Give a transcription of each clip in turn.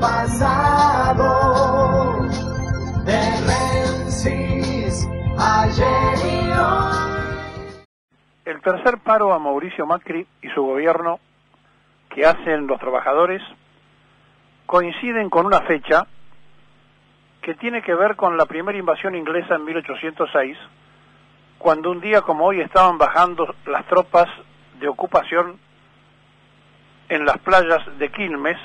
pasado, de Menzies, ayer y hoy. El tercer paro a Mauricio Macri y su gobierno que hacen los trabajadores coinciden con una fecha que tiene que ver con la primera invasión inglesa en 1806, cuando un día como hoy estaban bajando las tropas de ocupación en las playas de Quilmes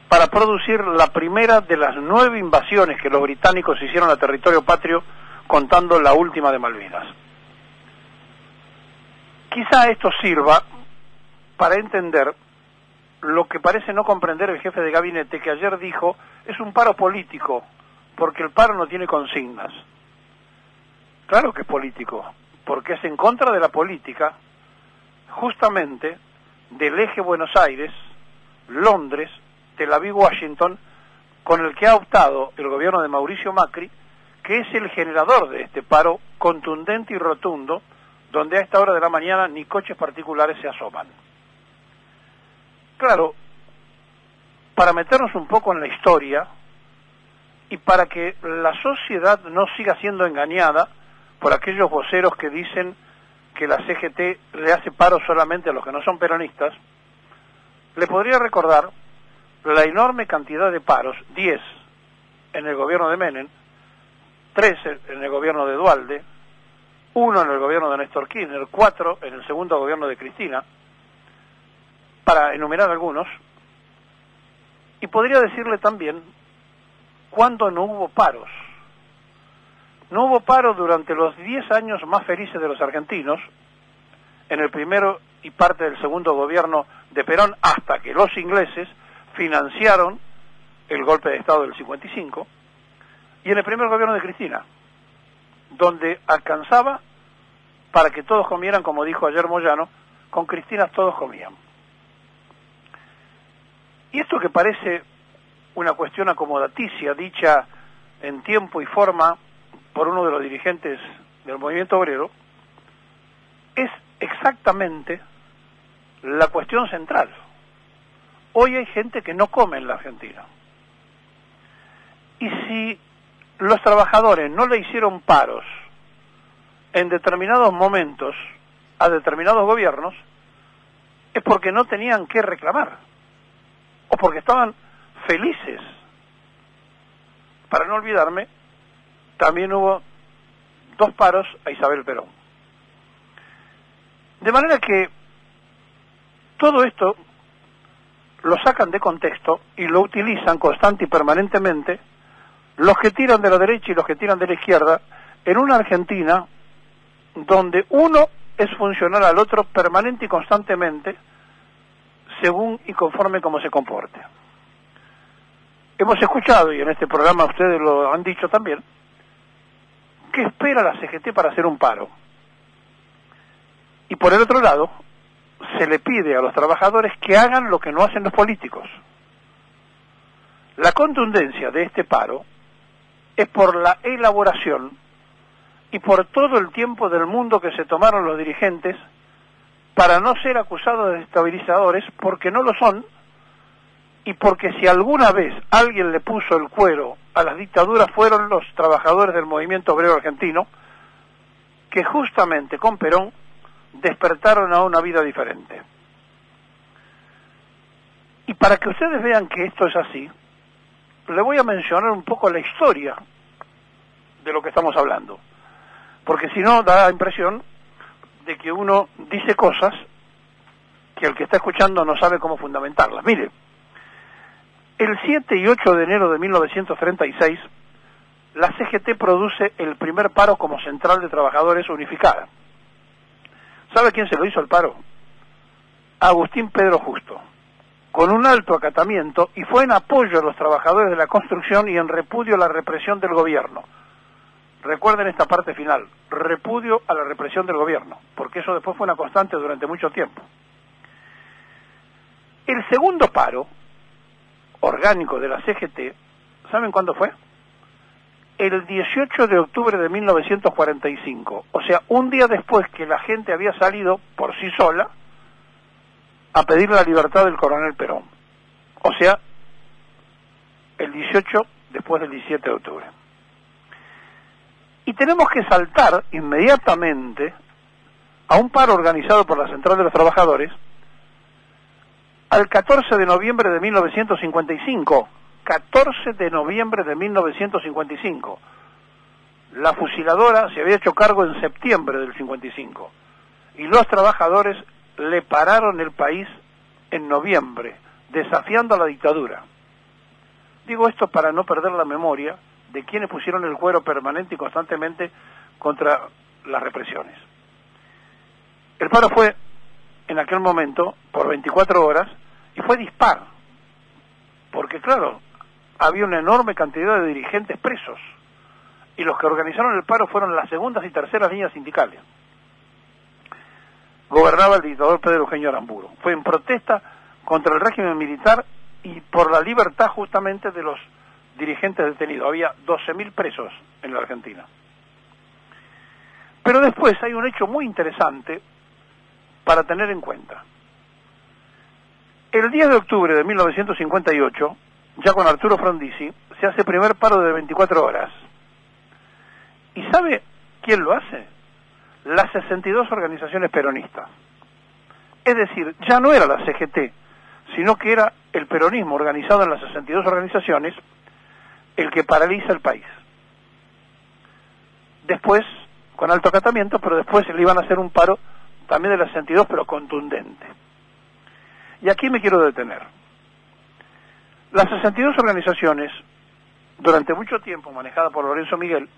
para producir la primera de las 9 invasiones que los británicos hicieron a territorio patrio, contando la última de Malvinas. Quizá esto sirva para entender lo que parece no comprender el jefe de gabinete, que ayer dijo es un paro político, porque el paro no tiene consignas. Claro que es político, porque es en contra de la política, justamente del eje Buenos Aires, Londres, Tel Aviv, Washington, con el que ha optado el gobierno de Mauricio Macri, que es el generador de este paro contundente y rotundo, donde a esta hora de la mañana ni coches particulares se asoman. Claro, para meternos un poco en la historia y para que la sociedad no siga siendo engañada por aquellos voceros que dicen que la CGT le hace paro solamente a los que no son peronistas, le podría recordar la enorme cantidad de paros, 10 en el gobierno de Menem, 3 en el gobierno de Duhalde, 1 en el gobierno de Néstor Kirchner, 4 en el segundo gobierno de Cristina, para enumerar algunos, y podría decirle también cuándo no hubo paros. No hubo paro durante los 10 años más felices de los argentinos, en el primero y parte del segundo gobierno de Perón, hasta que los ingleses financiaron el golpe de Estado del 55, y en el primer gobierno de Cristina, donde alcanzaba para que todos comieran, como dijo ayer Moyano, con Cristina todos comían. Y esto que parece una cuestión acomodaticia, dicha en tiempo y forma por uno de los dirigentes del movimiento obrero, es exactamente la cuestión central. Hoy hay gente que no come en la Argentina. Y si los trabajadores no le hicieron paros en determinados momentos a determinados gobiernos, es porque no tenían que reclamar, o porque estaban felices. Para no olvidarme, también hubo 2 paros a Isabel Perón. De manera que todo esto lo sacan de contexto y lo utilizan constante y permanentemente los que tiran de la derecha y los que tiran de la izquierda, en una Argentina donde uno es funcional al otro permanente y constantemente, según y conforme como se comporte. Hemos escuchado, y en este programa ustedes lo han dicho también, ¿qué espera la CGT para hacer un paro? Y por el otro lado, se le pide a los trabajadores que hagan lo que no hacen los políticos. La contundencia de este paro es por la elaboración y por todo el tiempo del mundo que se tomaron los dirigentes para no ser acusados de desestabilizadores, porque no lo son, y porque si alguna vez alguien le puso el cuero a las dictaduras fueron los trabajadores del movimiento obrero argentino, que justamente con Perón despertaron a una vida diferente. Y para que ustedes vean que esto es así, le voy a mencionar un poco la historia de lo que estamos hablando, porque si no da la impresión de que uno dice cosas que el que está escuchando no sabe cómo fundamentarlas. Mire, el 7 y 8 de enero de 1936, la CGT produce el primer paro como Central de Trabajadores Unificada. ¿Sabe quién se lo hizo el paro? Agustín Pedro Justo, con un alto acatamiento, y fue en apoyo a los trabajadores de la construcción y en repudio a la represión del gobierno. Recuerden esta parte final, repudio a la represión del gobierno, porque eso después fue una constante durante mucho tiempo. El segundo paro orgánico de la CGT, ¿saben cuándo fue? El 18 de octubre de 1945, o sea, un día después que la gente había salido por sí sola a pedir la libertad del coronel Perón. O sea, el 18 después del 17 de octubre. Y tenemos que saltar inmediatamente a un paro organizado por la Central de los Trabajadores al 14 de noviembre de 1955. 14 de noviembre de 1955. La fusiladora se había hecho cargo en septiembre del 55 y los trabajadores le pararon el país en noviembre, desafiando a la dictadura. Digo esto para no perder la memoria de quienes pusieron el cuero permanente y constantemente contra las represiones. El paro fue, en aquel momento, por 24 horas, y fue dispar, porque claro, había una enorme cantidad de dirigentes presos, y los que organizaron el paro fueron las segundas y terceras líneas sindicales. Gobernaba el dictador Pedro Eugenio Aramburu. Fue en protesta contra el régimen militar y por la libertad justamente de los dirigentes detenidos. Había 12.000 presos en la Argentina. Pero después hay un hecho muy interesante para tener en cuenta. El 10 de octubre de 1958, ya con Arturo Frondizi, se hace el primer paro de 24 horas. ¿Y sabe quién lo hace? Las 62 organizaciones peronistas. Es decir, ya no era la CGT, sino que era el peronismo organizado en las 62 organizaciones el que paraliza el país. Después, con alto acatamiento, pero después le iban a hacer un paro también de las 62, pero contundente. Y aquí me quiero detener. Las 62 organizaciones, durante mucho tiempo manejadas por Lorenzo Miguel,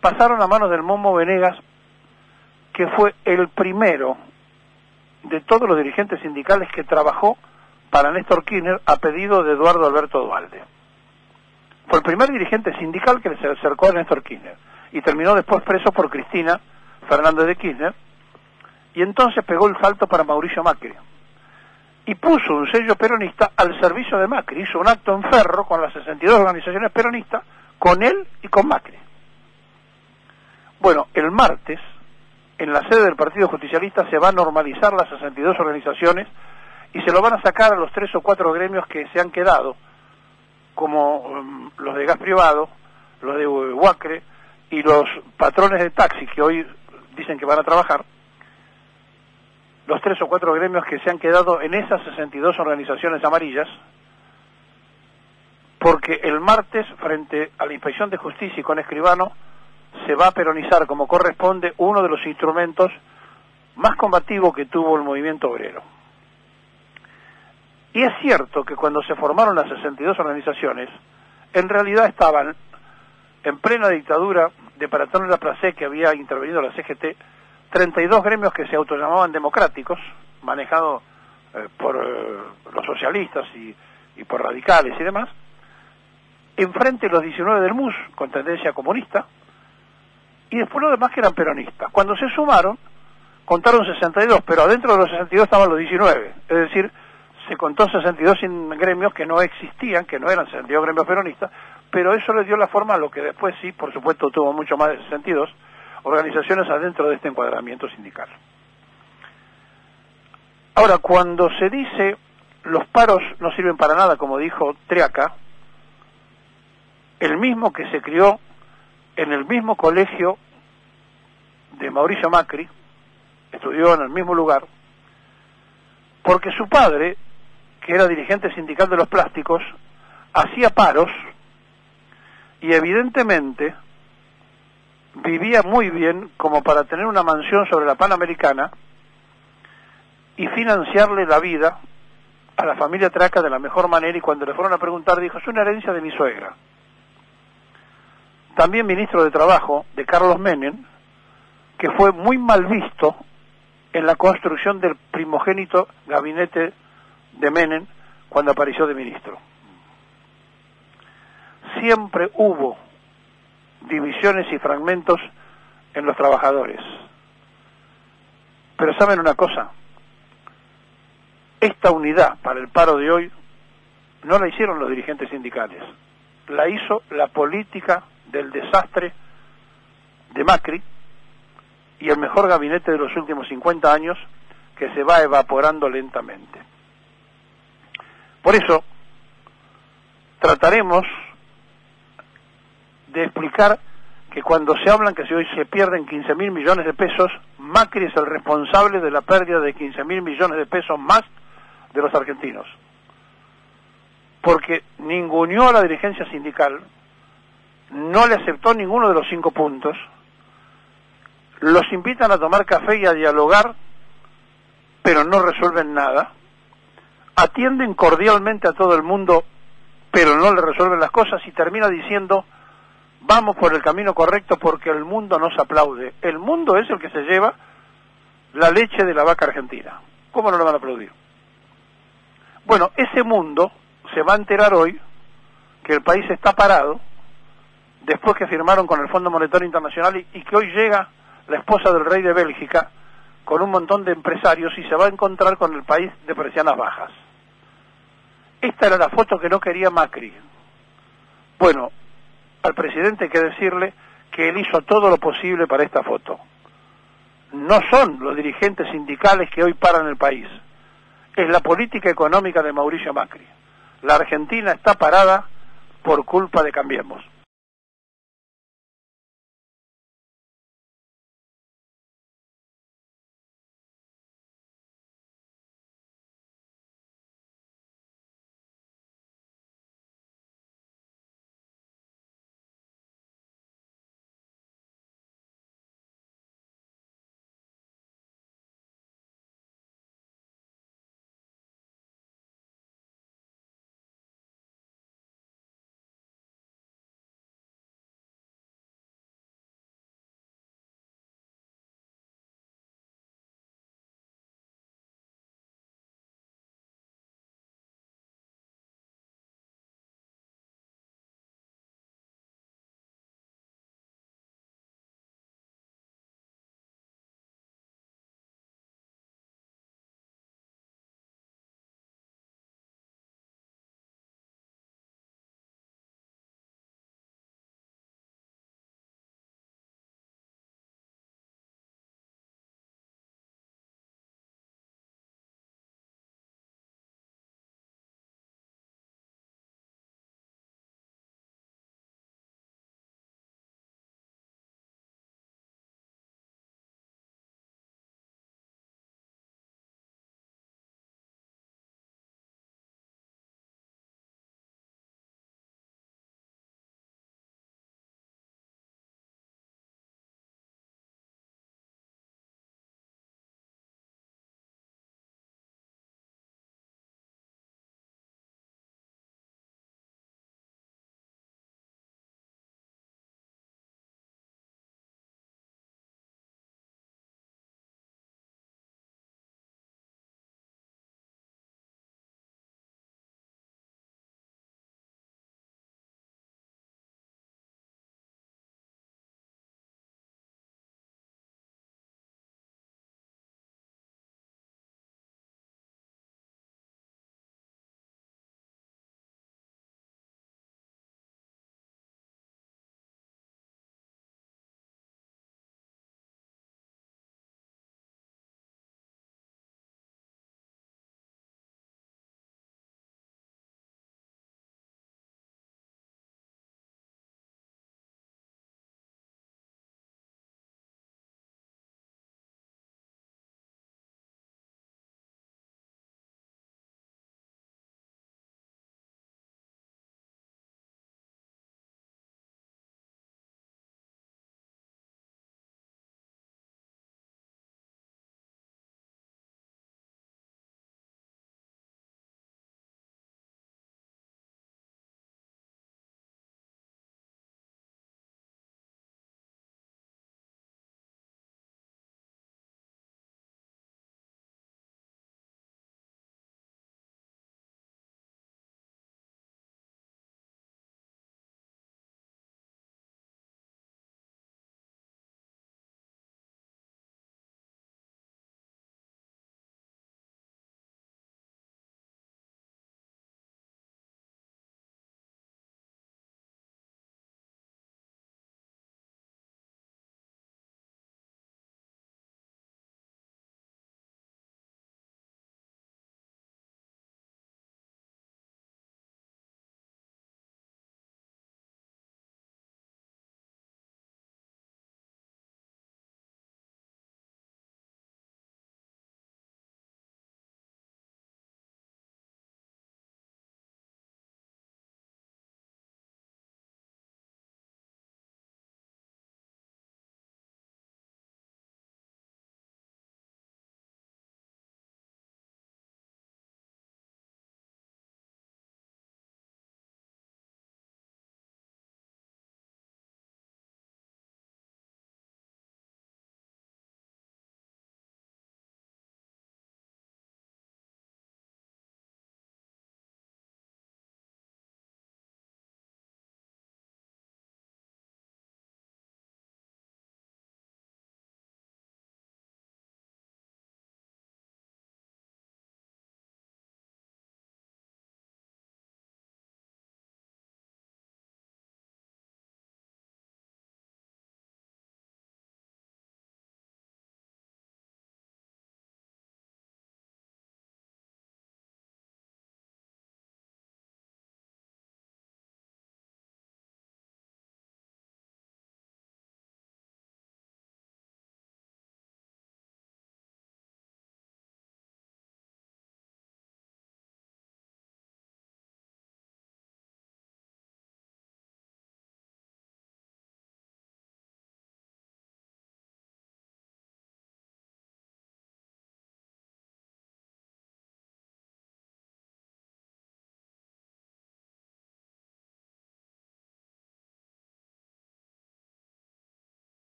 pasaron a manos del Momo Venegas, que fue el primero de todos los dirigentes sindicales que trabajó para Néstor Kirchner a pedido de Eduardo Alberto Duhalde. Fue el primer dirigente sindical que se acercó a Néstor Kirchner y terminó después preso por Cristina Fernández de Kirchner, y entonces pegó el salto para Mauricio Macri y puso un sello peronista al servicio de Macri. Hizo un acto en Ferro con las 62 organizaciones peronistas, con él y con Macri. Bueno, el martes, en la sede del Partido Justicialista se va a normalizar las 62 organizaciones y se lo van a sacar a los 3 o 4 gremios que se han quedado, como los de gas privado, los de Huacre y los patrones de taxi que hoy dicen que van a trabajar, los 3 o 4 gremios que se han quedado en esas 62 organizaciones amarillas, porque el martes, frente a la Inspección de Justicia y con Escribano, se va a peronizar como corresponde uno de los instrumentos más combativos que tuvo el movimiento obrero. Y es cierto que cuando se formaron las 62 organizaciones, en realidad estaban en plena dictadura de Paratón Laplace, que había intervenido la CGT, 32 gremios que se autollamaban democráticos, manejados por los socialistas y por radicales y demás, enfrente los 19 del MUS, con tendencia comunista, y después los demás que eran peronistas. Cuando se sumaron, contaron 62, pero adentro de los 62 estaban los 19, es decir, se contó 62 gremios que no existían, que no eran 62 gremios peronistas, pero eso le dio la forma a lo que después sí, por supuesto, tuvo mucho más de 62 organizaciones adentro de este encuadramiento sindical. Ahora, cuando se dice los paros no sirven para nada, como dijo Triaca, el mismo que se crió en el mismo colegio de Mauricio Macri, estudió en el mismo lugar, porque su padre, que era dirigente sindical de los plásticos, hacía paros y evidentemente vivía muy bien como para tener una mansión sobre la Panamericana y financiarle la vida a la familia Traca de la mejor manera, y cuando le fueron a preguntar dijo, es una herencia de mi suegra. También ministro de Trabajo de Carlos Menem, que fue muy mal visto en la construcción del primogénito gabinete de Menem cuando apareció de ministro. Siempre hubo divisiones y fragmentos en los trabajadores. Pero ¿saben una cosa? Esta unidad para el paro de hoy no la hicieron los dirigentes sindicales, la hizo la política del desastre de Macri y el mejor gabinete de los últimos 50 años, que se va evaporando lentamente. Por eso trataremos de explicar que cuando se hablan que si hoy se pierden 15.000 millones de pesos, Macri es el responsable de la pérdida de 15.000 millones de pesos más de los argentinos. Porque ninguneó a la dirigencia sindical, no le aceptó ninguno de los 5 puntos, los invitan a tomar café y a dialogar, pero no resuelven nada, atienden cordialmente a todo el mundo, pero no le resuelven las cosas, y termina diciendo: vamos por el camino correcto porque el mundo nos aplaude. El mundo es el que se lleva la leche de la vaca argentina. ¿Cómo no le van a aplaudir? Bueno, ese mundo se va a enterar hoy que el país está parado después que firmaron con el Fondo Monetario Internacional y que hoy llega la esposa del rey de Bélgica con un montón de empresarios y se va a encontrar con el país de persianas bajas. Esta era la foto que no quería Macri. Bueno, al presidente hay que decirle que él hizo todo lo posible para esta foto. No son los dirigentes sindicales que hoy paran el país, es la política económica de Mauricio Macri. La Argentina está parada por culpa de Cambiemos.